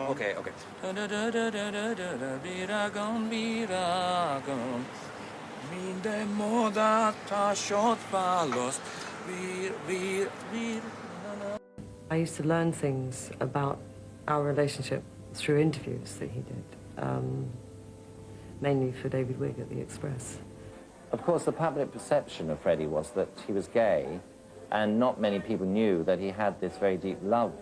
Okay, okay. I used to learn things about our relationship through interviews that he did, mainly for David Wigg at The Express. Of course, the public perception of Freddie was that he was gay, and not many people knew that he had this very deep love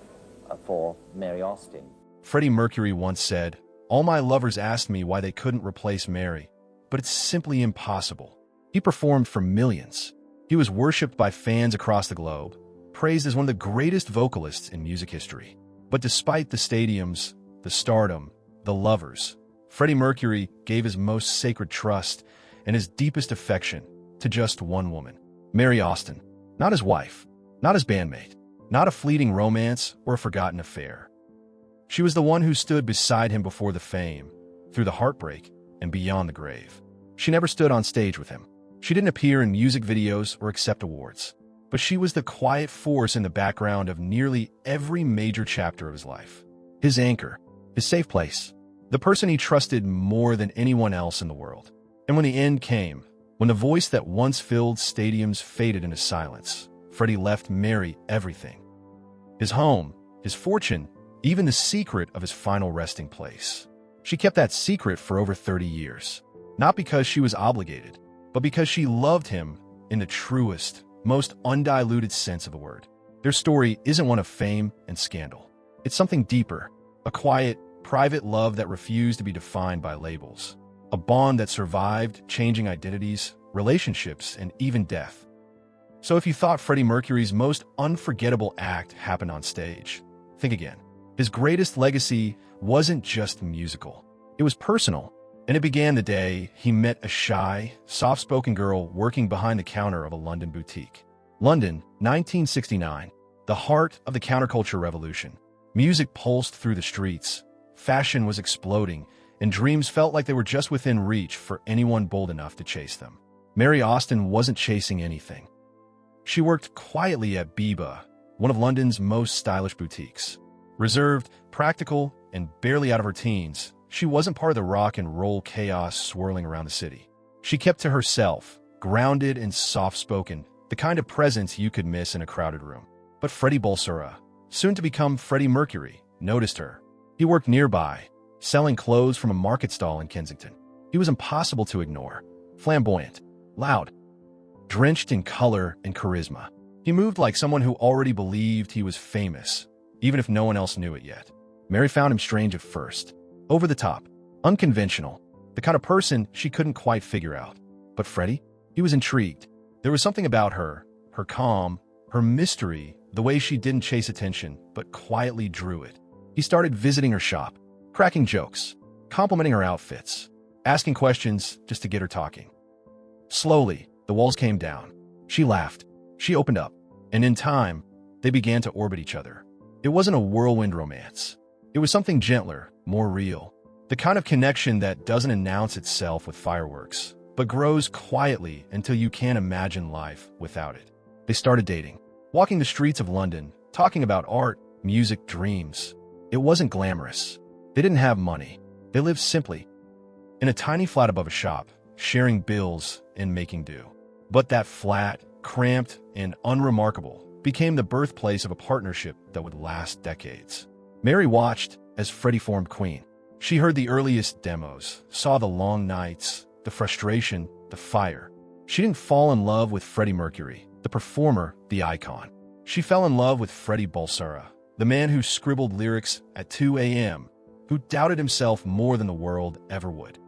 for Mary Austin. Freddie Mercury once said, "All my lovers asked me why they couldn't replace Mary, but it's simply impossible." He performed for millions. He was worshipped by fans across the globe, praised as one of the greatest vocalists in music history. But despite the stadiums, the stardom, the lovers, Freddie Mercury gave his most sacred trust and his deepest affection to just one woman, Mary Austin. Not his wife, not his bandmate, not a fleeting romance or a forgotten affair. She was the one who stood beside him before the fame, through the heartbreak, and beyond the grave. She never stood on stage with him. She didn't appear in music videos or accept awards. But she was the quiet force in the background of nearly every major chapter of his life. His anchor, his safe place, the person he trusted more than anyone else in the world. And when the end came, when the voice that once filled stadiums faded into silence, Freddie left Mary everything. His home, his fortune, even the secret of his final resting place. She kept that secret for over 30 years. Not because she was obligated, but because she loved him in the truest, most undiluted sense of the word. Their story isn't one of fame and scandal. It's something deeper, a quiet, private love that refused to be defined by labels. A bond that survived changing identities, relationships, and even death. So if you thought Freddie Mercury's most unforgettable act happened on stage, think again. His greatest legacy wasn't just musical. It was personal, and it began the day he met a shy, soft-spoken girl working behind the counter of a London boutique. London, 1969, the heart of the counterculture revolution. Music pulsed through the streets, fashion was exploding, and dreams felt like they were just within reach for anyone bold enough to chase them. Mary Austin wasn't chasing anything. She worked quietly at Biba, one of London's most stylish boutiques. Reserved, practical, and barely out of her teens, she wasn't part of the rock and roll chaos swirling around the city. She kept to herself, grounded and soft-spoken, the kind of presence you could miss in a crowded room. But Freddie Bolsara, soon to become Freddie Mercury, noticed her. He worked nearby, selling clothes from a market stall in Kensington. He was impossible to ignore, flamboyant, loud, drenched in color and charisma. He moved like someone who already believed he was famous, even if no one else knew it yet. Mary found him strange at first. Over the top, unconventional, the kind of person she couldn't quite figure out. But Freddie? He was intrigued. There was something about her calm, her mystery, the way she didn't chase attention, but quietly drew it. He started visiting her shop, cracking jokes, complimenting her outfits, asking questions just to get her talking. Slowly, the walls came down. She laughed. She opened up. And in time, they began to orbit each other. It wasn't a whirlwind romance. It was something gentler, more real. The kind of connection that doesn't announce itself with fireworks, but grows quietly until you can't imagine life without it. They started dating, walking the streets of London, talking about art, music, dreams. It wasn't glamorous. They didn't have money. They lived simply, in a tiny flat above a shop, sharing bills and making do. But that flat, cramped, and unremarkable became the birthplace of a partnership that would last decades. Mary watched as Freddie formed Queen. She heard the earliest demos, saw the long nights, the frustration, the fire. She didn't fall in love with Freddie Mercury, the performer, the icon. She fell in love with Freddie Bolsara, the man who scribbled lyrics at 2 a.m., who doubted himself more than the world ever would.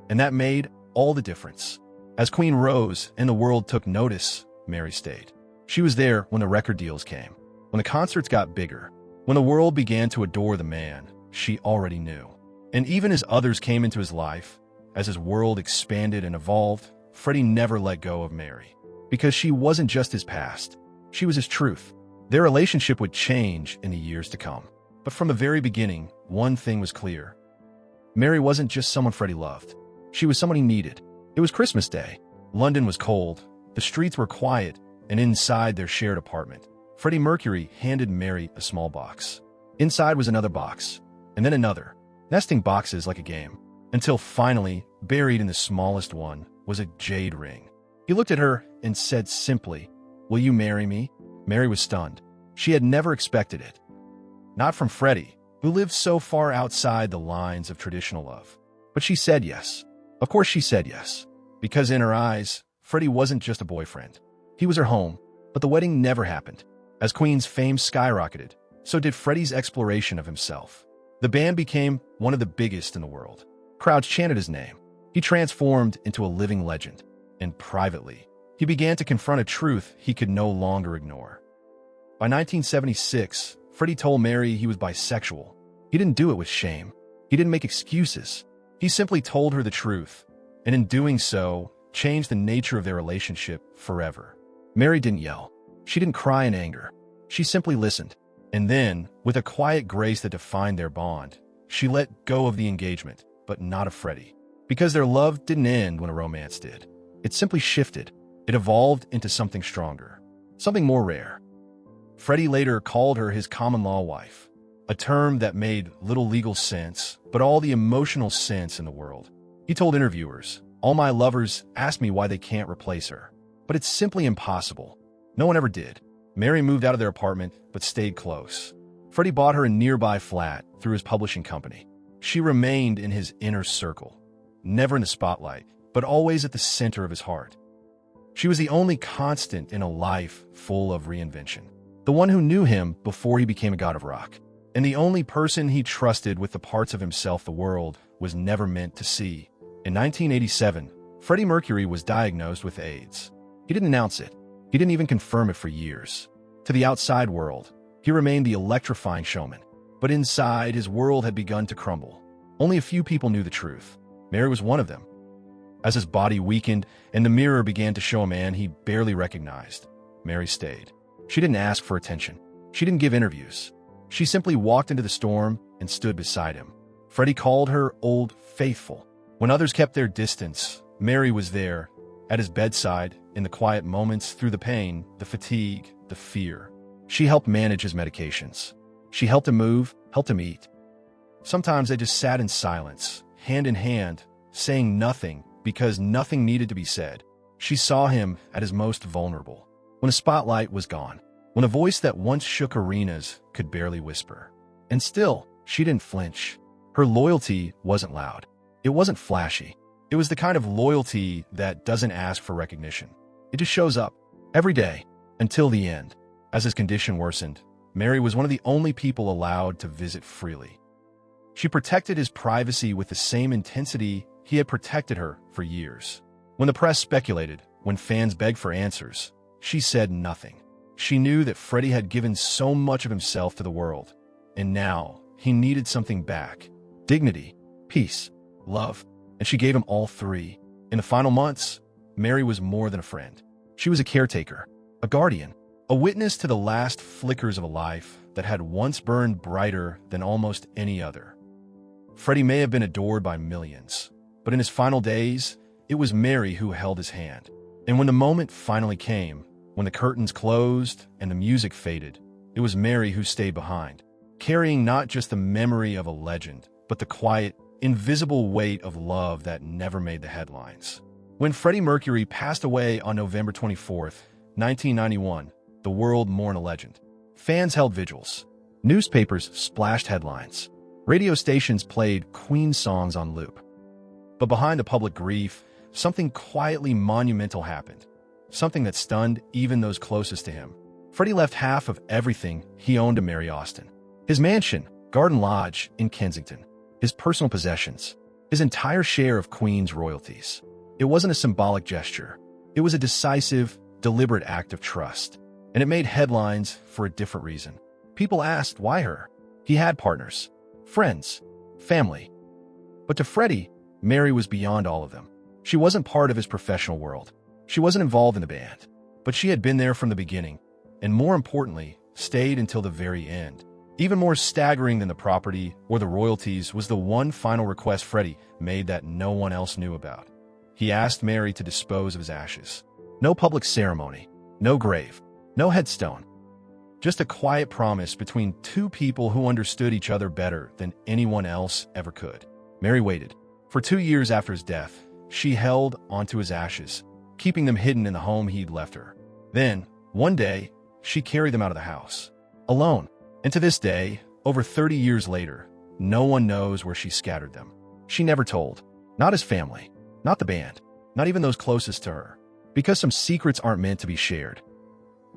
And that made all the difference. As Queen rose and the world took notice, Mary stayed. She was there when the record deals came, when the concerts got bigger, when the world began to adore the man she already knew. And even as others came into his life, as his world expanded and evolved, Freddie never let go of Mary. Because she wasn't just his past, she was his truth. Their relationship would change in the years to come. But from the very beginning, one thing was clear. Mary wasn't just someone Freddie loved. She was someone he needed. It was Christmas Day. London was cold, the streets were quiet, and inside their shared apartment, Freddie Mercury handed Mary a small box. Inside was another box, and then another, nesting boxes like a game, until finally, buried in the smallest one, was a jade ring. He looked at her and said simply, "Will you marry me?" Mary was stunned. She had never expected it. Not from Freddie, who lived so far outside the lines of traditional love. But she said yes. Of course she said yes. Because in her eyes, Freddie wasn't just a boyfriend. He was her home, but the wedding never happened. As Queen's fame skyrocketed, so did Freddie's exploration of himself. The band became one of the biggest in the world. Crowds chanted his name. He transformed into a living legend. And privately, he began to confront a truth he could no longer ignore. By 1976, Freddie told Mary he was bisexual. He didn't do it with shame. He didn't make excuses. He simply told her the truth, and in doing so, changed the nature of their relationship forever. Mary didn't yell. She didn't cry in anger. She simply listened. And then, with a quiet grace that defined their bond, she let go of the engagement, but not of Freddie. Because their love didn't end when a romance did. It simply shifted. It evolved into something stronger, something more rare. Freddie later called her his common-law wife, a term that made little legal sense, but all the emotional sense in the world. He told interviewers, "All my lovers ask me why they can't replace her, but it's simply impossible." No one ever did. Mary moved out of their apartment, but stayed close. Freddie bought her a nearby flat through his publishing company. She remained in his inner circle, never in the spotlight, but always at the center of his heart. She was the only constant in a life full of reinvention. The one who knew him before he became a god of rock, and the only person he trusted with the parts of himself the world was never meant to see. In 1987, Freddie Mercury was diagnosed with AIDS. He didn't announce it. He didn't even confirm it for years. To the outside world, he remained the electrifying showman. But inside, his world had begun to crumble. Only a few people knew the truth. Mary was one of them. As his body weakened and the mirror began to show a man he barely recognized, Mary stayed. She didn't ask for attention. She didn't give interviews. She simply walked into the storm and stood beside him. Freddie called her Old Faithful. When others kept their distance, Mary was there, at his bedside, in the quiet moments, through the pain, the fatigue, the fear. She helped manage his medications. She helped him move, helped him eat. Sometimes they just sat in silence, hand in hand, saying nothing because nothing needed to be said. She saw him at his most vulnerable, when the spotlight was gone, when a voice that once shook arenas could barely whisper. And still, she didn't flinch. Her loyalty wasn't loud. It wasn't flashy. It was the kind of loyalty that doesn't ask for recognition. It just shows up, every day, until the end. As his condition worsened, Mary was one of the only people allowed to visit freely. She protected his privacy with the same intensity he had protected her for years. When the press speculated, when fans begged for answers, she said nothing. She knew that Freddie had given so much of himself to the world, and now he needed something back. Dignity, peace, love, and she gave him all three. In the final months, Mary was more than a friend. She was a caretaker, a guardian, a witness to the last flickers of a life that had once burned brighter than almost any other. Freddie may have been adored by millions, but in his final days, it was Mary who held his hand. And when the moment finally came, when the curtains closed and the music faded, it was Mary who stayed behind, carrying not just the memory of a legend, but the quiet, invisible weight of love that never made the headlines. When Freddie Mercury passed away on November 24th, 1991, the world mourned a legend. Fans held vigils. Newspapers splashed headlines. Radio stations played Queen songs on loop. But behind the public grief, something quietly monumental happened. Something that stunned even those closest to him. Freddie left half of everything he owned to Mary Austin. His mansion, Garden Lodge in Kensington. His personal possessions. His entire share of Queen's royalties. It wasn't a symbolic gesture. It was a decisive, deliberate act of trust. And it made headlines for a different reason. People asked, why her? He had partners, friends, family. But to Freddie, Mary was beyond all of them. She wasn't part of his professional world. She wasn't involved in the band. But she had been there from the beginning, and more importantly, stayed until the very end. Even more staggering than the property or the royalties was the one final request Freddie made that no one else knew about. He asked Mary to dispose of his ashes. No public ceremony, no grave, no headstone. Just a quiet promise between two people who understood each other better than anyone else ever could. Mary waited. For 2 years after his death, she held onto his ashes, keeping them hidden in the home he'd left her. Then, one day, she carried them out of the house, alone. And to this day, over 30 years later, no one knows where she scattered them. She never told. Not his family, not the band, not even those closest to her. Because some secrets aren't meant to be shared.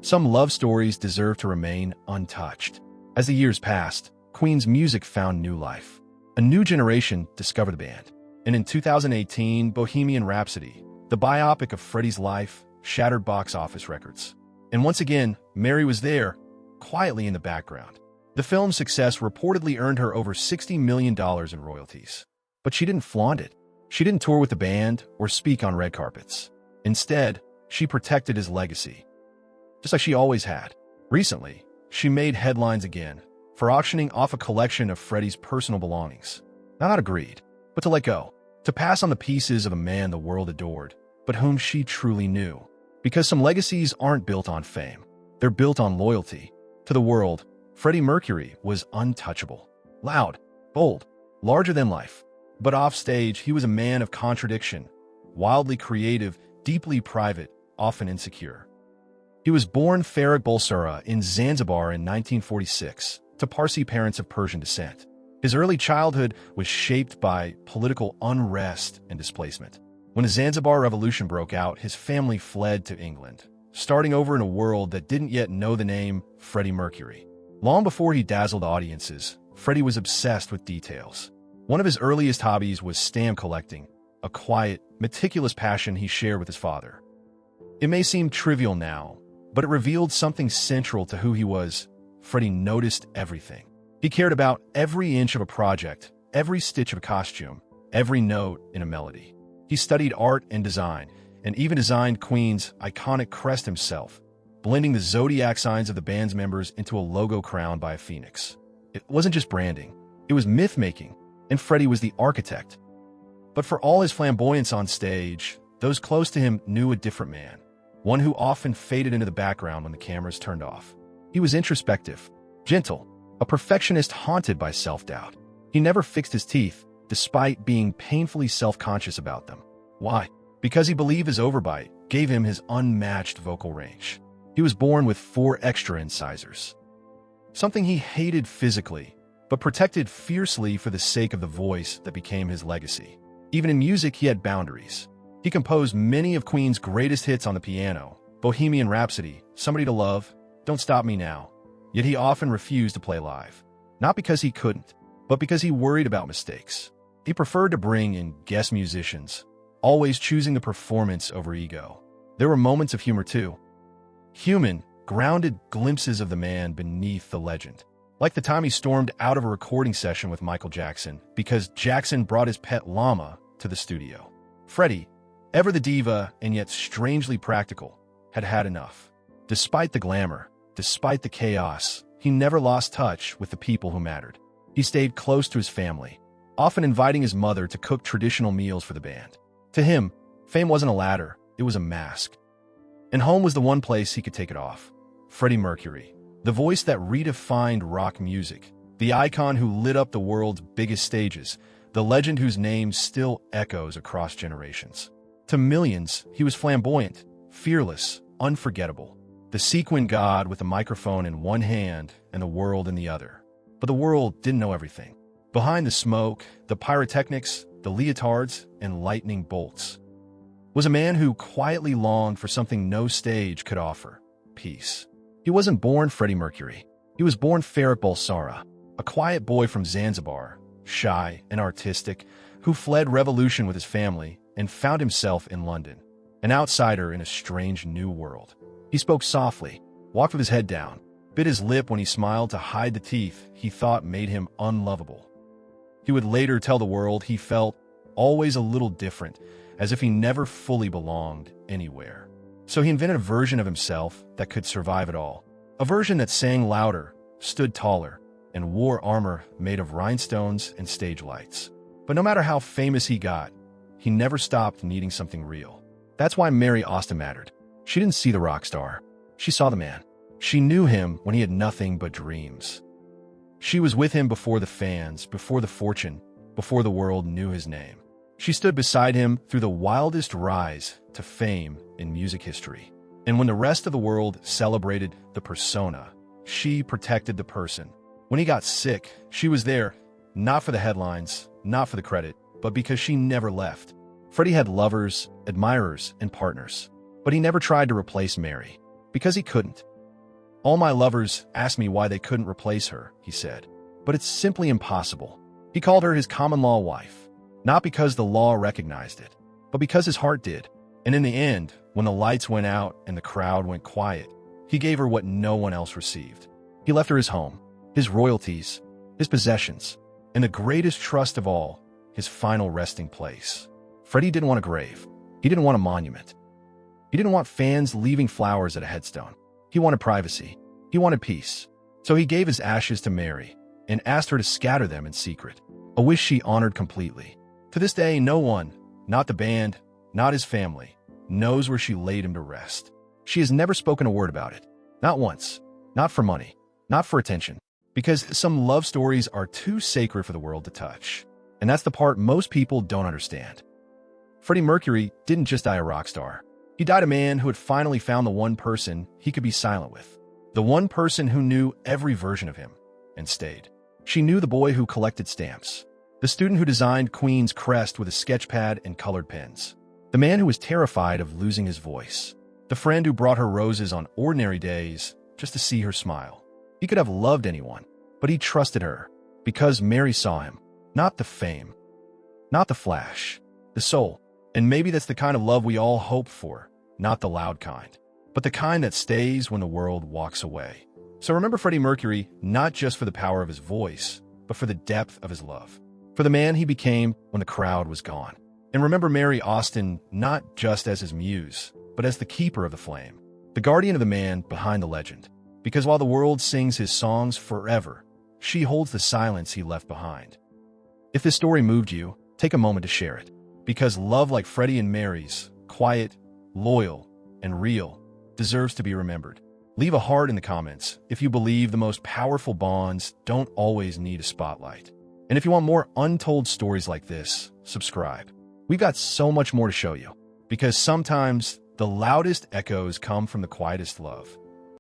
Some love stories deserve to remain untouched. As the years passed, Queen's music found new life. A new generation discovered the band. And in 2018, Bohemian Rhapsody, the biopic of Freddie's life, shattered box office records. And once again, Mary was there, quietly in the background. The film's success reportedly earned her over $60 million in royalties. But she didn't flaunt it. She didn't tour with the band or speak on red carpets. Instead, she protected his legacy, just like she always had. Recently, she made headlines again for auctioning off a collection of Freddie's personal belongings. Not out of greed, but to let go, to pass on the pieces of a man the world adored, but whom she truly knew. Because some legacies aren't built on fame. They're built on loyalty. To the world, Freddie Mercury was untouchable. Loud, bold, larger than life. But offstage, he was a man of contradiction, wildly creative, deeply private, often insecure. He was born Farag Bulsara in Zanzibar in 1946 to Parsi parents of Persian descent. His early childhood was shaped by political unrest and displacement. When the Zanzibar Revolution broke out, his family fled to England, starting over in a world that didn't yet know the name Freddie Mercury. Long before he dazzled audiences, Freddie was obsessed with details. One of his earliest hobbies was stamp collecting, a quiet, meticulous passion he shared with his father. It may seem trivial now, but it revealed something central to who he was. Freddie noticed everything. He cared about every inch of a project, every stitch of a costume, every note in a melody. He studied art and design, and even designed Queen's iconic crest himself, blending the zodiac signs of the band's members into a logo crowned by a phoenix. It wasn't just branding, it was myth-making, and Freddie was the architect. But for all his flamboyance on stage, those close to him knew a different man, one who often faded into the background when the cameras turned off. He was introspective, gentle, a perfectionist haunted by self-doubt. He never fixed his teeth, despite being painfully self-conscious about them. Why? Because he believed his overbite gave him his unmatched vocal range. He was born with 4 extra incisors, something he hated physically, but protected fiercely for the sake of the voice that became his legacy. Even in music, he had boundaries. He composed many of Queen's greatest hits on the piano: Bohemian Rhapsody, Somebody to Love, Don't Stop Me Now. Yet he often refused to play live. Not because he couldn't, but because he worried about mistakes. He preferred to bring in guest musicians, always choosing the performance over ego. There were moments of humor too. Human, grounded glimpses of the man beneath the legend. Like the time he stormed out of a recording session with Michael Jackson because Jackson brought his pet llama to the studio. Freddie, ever the diva and yet strangely practical, had had enough. Despite the glamour, despite the chaos, he never lost touch with the people who mattered. He stayed close to his family, often inviting his mother to cook traditional meals for the band. To him, fame wasn't a ladder, it was a mask. And home was the one place he could take it off. Freddie Mercury, the voice that redefined rock music, the icon who lit up the world's biggest stages, the legend whose name still echoes across generations. To millions, he was flamboyant, fearless, unforgettable. The sequin god with a microphone in one hand and the world in the other. But the world didn't know everything. Behind the smoke, the pyrotechnics, the leotards, and lightning bolts, was a man who quietly longed for something no stage could offer: peace. He wasn't born Freddie Mercury. He was born Farag Bulsara, a quiet boy from Zanzibar, shy and artistic, who fled revolution with his family and found himself in London, an outsider in a strange new world. He spoke softly, walked with his head down, bit his lip when he smiled to hide the teeth he thought made him unlovable. He would later tell the world he felt always a little different, as if he never fully belonged anywhere. So he invented a version of himself that could survive it all. A version that sang louder, stood taller, and wore armor made of rhinestones and stage lights. But no matter how famous he got, he never stopped needing something real. That's why Mary Austin mattered. She didn't see the rock star. She saw the man. She knew him when he had nothing but dreams. She was with him before the fans, before the fortune, before the world knew his name. She stood beside him through the wildest rise to fame in music history. And when the rest of the world celebrated the persona, she protected the person. When he got sick, she was there, not for the headlines, not for the credit, but because she never left. Freddie had lovers, admirers, and partners, but he never tried to replace Mary, because he couldn't. All my lovers asked me why they couldn't replace her, he said, but it's simply impossible. He called her his common-law wife, not because the law recognized it, but because his heart did. And in the end, when the lights went out and the crowd went quiet, he gave her what no one else received. He left her his home, his royalties, his possessions, and the greatest trust of all, his final resting place. Freddie didn't want a grave. He didn't want a monument. He didn't want fans leaving flowers at a headstone. He wanted privacy. He wanted peace. So he gave his ashes to Mary and asked her to scatter them in secret, a wish she honored completely. To this day, no one, not the band, not his family, knows where she laid him to rest. She has never spoken a word about it. Not once. Not for money. Not for attention. Because some love stories are too sacred for the world to touch. And that's the part most people don't understand. Freddie Mercury didn't just die a rock star. He died a man who had finally found the one person he could be silent with. The one person who knew every version of him and stayed. She knew the boy who collected stamps. The student who designed Queen's crest with a sketch pad and colored pens. The man who was terrified of losing his voice. The friend who brought her roses on ordinary days just to see her smile. He could have loved anyone, but he trusted her because Mary saw him. Not the fame, not the flash, the soul. And maybe that's the kind of love we all hope for, not the loud kind, but the kind that stays when the world walks away. So remember Freddie Mercury not just for the power of his voice, but for the depth of his love, for the man he became when the crowd was gone. And remember Mary Austin not just as his muse, but as the keeper of the flame, the guardian of the man behind the legend. Because while the world sings his songs forever, she holds the silence he left behind. If this story moved you, take a moment to share it. Because love like Freddie and Mary's, quiet, loyal, and real, deserves to be remembered. Leave a heart in the comments if you believe the most powerful bonds don't always need a spotlight. And if you want more untold stories like this, subscribe. We've got so much more to show you, because sometimes the loudest echoes come from the quietest love.